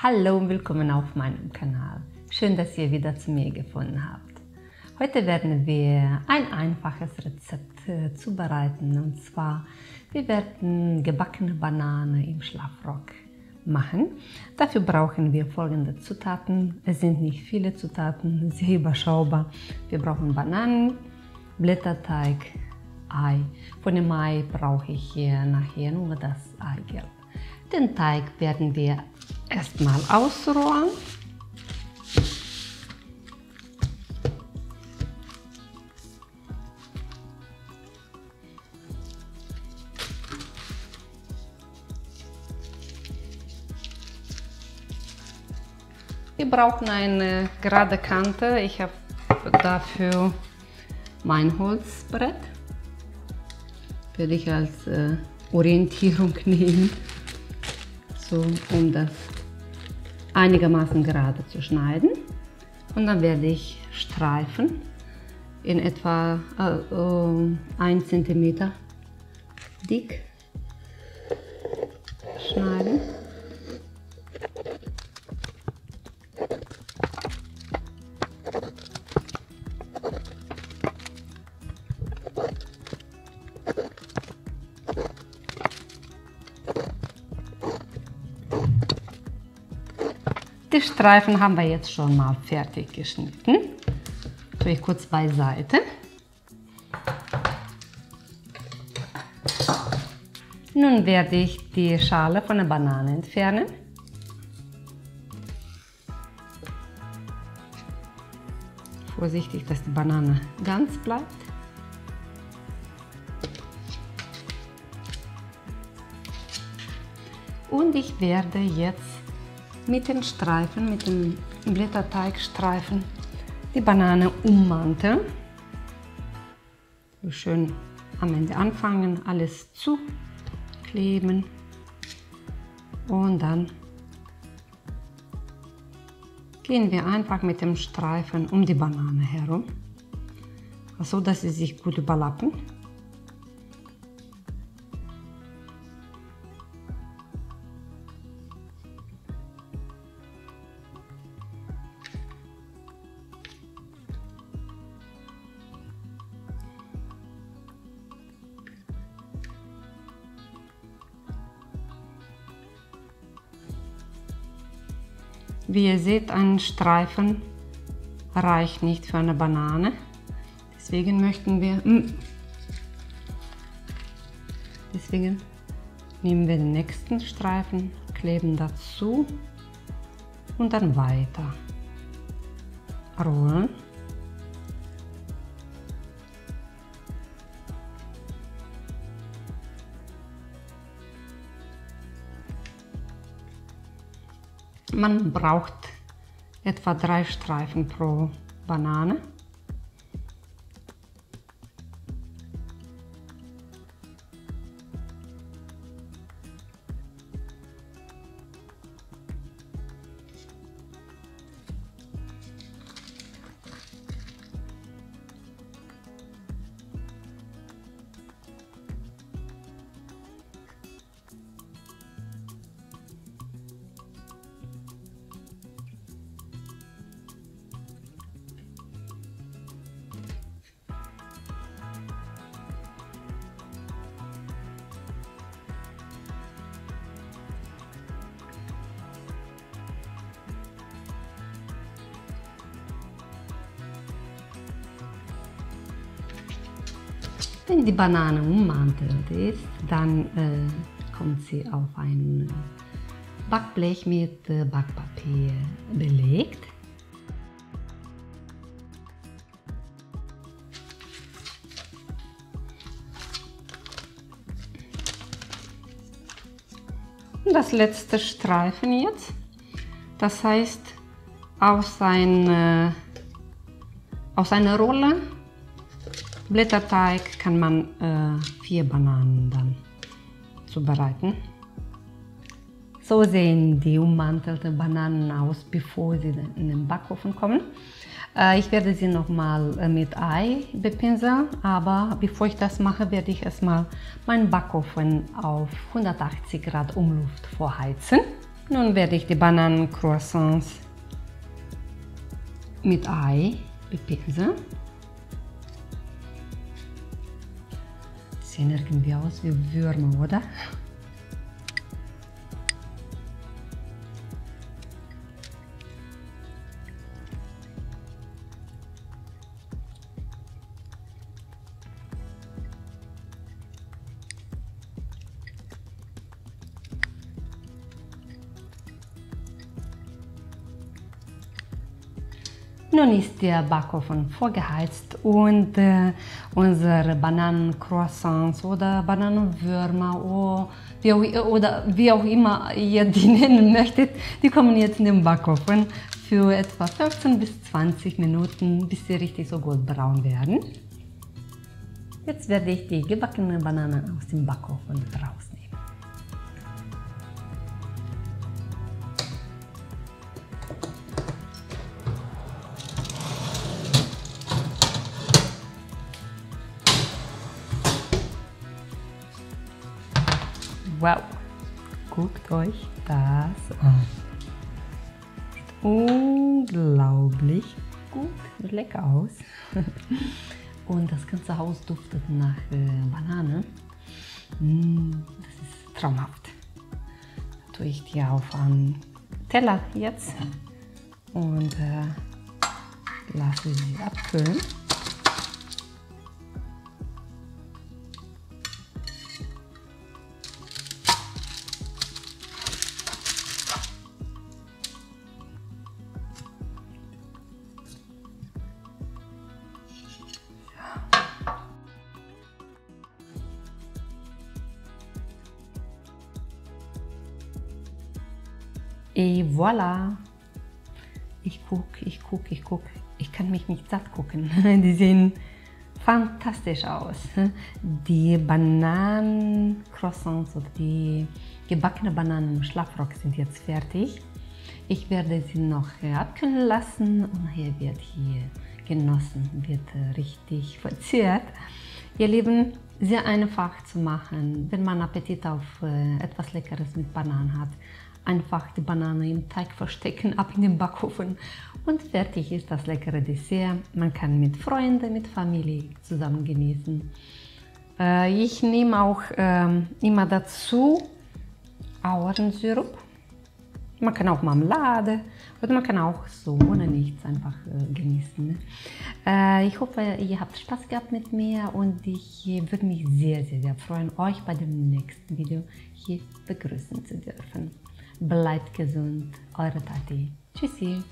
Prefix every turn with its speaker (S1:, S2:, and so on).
S1: Hallo und willkommen auf meinem Kanal. Schön, dass ihr wieder zu mir gefunden habt. Heute werden wir ein einfaches Rezept zubereiten, und zwar wir werden gebackene Banane im Schlafrock machen. Dafür brauchen wir folgende Zutaten. Es sind nicht viele Zutaten, sehr überschaubar. Wir brauchen Bananen, Blätterteig, Ei. Von dem Ei brauche ich hier nachher nur das Eigelb. Den Teig werden wir erstmal ausrollen. Wir brauchen eine gerade Kante. Ich habe dafür mein Holzbrett. Werde ich als Orientierung nehmen, so um das einigermaßen gerade zu schneiden. Und dann werde ich Streifen in etwa 1 cm dick schneiden. Die Streifen haben wir jetzt schon mal fertig geschnitten. Tue ich kurz beiseite. Nun werde ich die Schale von der Banane entfernen. Vorsichtig, dass die Banane ganz bleibt. Und ich werde jetzt mit den Streifen, mit dem Blätterteigstreifen, die Banane ummanteln. Schön am Ende anfangen, alles zu kleben und dann gehen wir einfach mit dem Streifen um die Banane herum, so dass sie sich gut überlappen. Wie ihr seht, ein Streifen reicht nicht für eine Banane. Deswegen nehmen wir den nächsten Streifen, kleben dazu und dann weiter rollen. Man braucht etwa 3 Streifen pro Banane. Wenn die Banane ummantelt ist, dann kommt sie auf ein Backblech mit Backpapier belegt. Und das letzte Streifen jetzt, das heißt aus einer Rolle Blätterteig kann man 4 Bananen dann zubereiten. So sehen die ummantelten Bananen aus, bevor sie in den Backofen kommen. Ich werde sie nochmal mit Ei bepinseln, aber bevor ich das mache, werde ich erstmal meinen Backofen auf 180 Grad Umluft vorheizen. Nun werde ich die Bananencroissants mit Ei bepinseln. Sehen irgendwie aus wie Würmer, oder? Nun ist der Backofen vorgeheizt und unsere Bananencroissants oder Bananenwürmer oder wie auch immer ihr die nennen möchtet, die kommen jetzt in den Backofen für etwa 15 bis 20 Minuten, bis sie richtig so gut braun werden. Jetzt werde ich die gebackenen Bananen aus dem Backofen rausnehmen. Wow, guckt euch das an. Sieht unglaublich gut und lecker aus. Und das ganze Haus duftet nach Banane. Das ist traumhaft. Da tue ich die auf einen Teller jetzt und lasse sie abkühlen. Et voilà! Ich gucke. Ich kann mich nicht satt gucken. Die sehen fantastisch aus. Die Bananencroissants oder die gebackenen Bananen im Schlafrock sind jetzt fertig. Ich werde sie noch abkühlen lassen und nachher wird hier genossen, wird richtig verzehrt. Ihr Lieben, sehr einfach zu machen, wenn man Appetit auf etwas Leckeres mit Bananen hat. Einfach die Banane im Teig verstecken, ab in den Backofen und fertig ist das leckere Dessert. Man kann mit Freunden, mit Familie zusammen genießen. Ich nehme auch immer dazu Ahornsirup. Man kann auch Marmelade oder man kann auch so ohne nichts einfach genießen. Ich hoffe, ihr habt Spaß gehabt mit mir und ich würde mich sehr, sehr, sehr freuen, euch bei dem nächsten Video hier begrüßen zu dürfen. Bleibt gesund, eure Tati. Tschüssi.